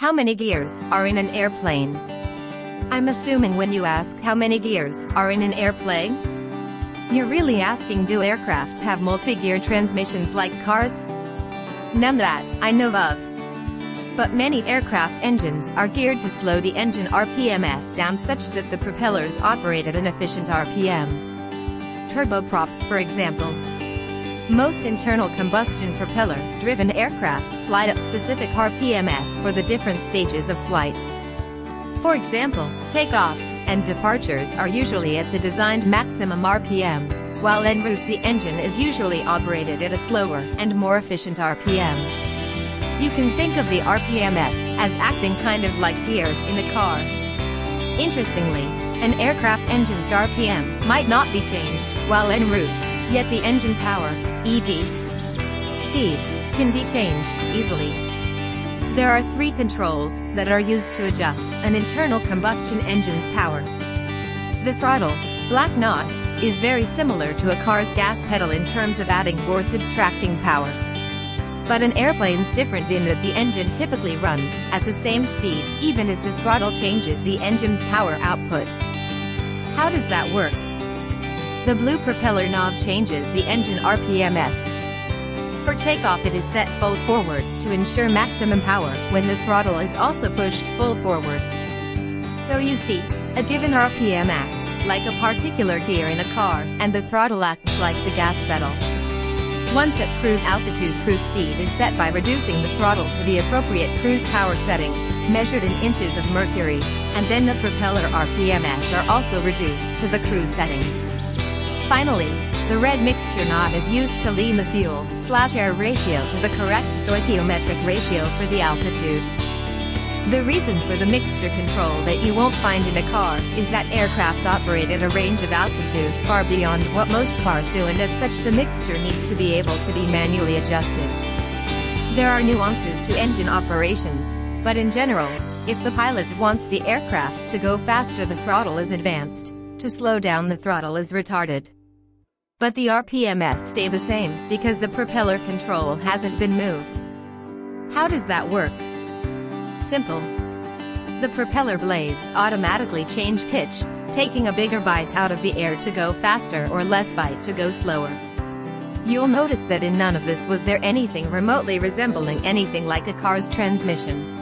How many gears are in an airplane? I'm assuming when you ask how many gears are in an airplane, you're really asking, do aircraft have multi-gear transmissions like cars? None that I know of. But many aircraft engines are geared to slow the engine RPMs down such that the propellers operate at an efficient RPM. Turboprops, for example. Most internal combustion propeller-driven aircraft fly at specific RPMs for the different stages of flight. For example, takeoffs and departures are usually at the designed maximum RPM, while en route the engine is usually operated at a slower and more efficient RPM. You can think of the RPMs as acting kind of like gears in a car. Interestingly, an aircraft engine's RPM might not be changed while en route, yet the engine power, e.g., speed, can be changed easily. There are three controls that are used to adjust an internal combustion engine's power. The throttle, black knob, is very similar to a car's gas pedal in terms of adding or subtracting power. But an airplane's different in that the engine typically runs at the same speed even as the throttle changes the engine's power output. How does that work? The blue propeller knob changes the engine RPMs. For takeoff it is set full forward to ensure maximum power when the throttle is also pushed full forward. So you see, a given RPM acts like a particular gear in a car, and the throttle acts like the gas pedal. Once at cruise altitude, cruise speed is set by reducing the throttle to the appropriate cruise power setting, measured in inches of mercury, and then the propeller RPMs are also reduced to the cruise setting. Finally, the red mixture knob is used to lean the fuel/air ratio to the correct stoichiometric ratio for the altitude. The reason for the mixture control that you won't find in a car is that aircraft operate at a range of altitude far beyond what most cars do, and as such the mixture needs to be able to be manually adjusted. There are nuances to engine operations, but in general, if the pilot wants the aircraft to go faster, the throttle is advanced. To slow down, the throttle is retarded. But the RPMs stay the same because the propeller control hasn't been moved. How does that work? Simple. The propeller blades automatically change pitch, taking a bigger bite out of the air to go faster or less bite to go slower. You'll notice that in none of this was there anything remotely resembling anything like a car's transmission.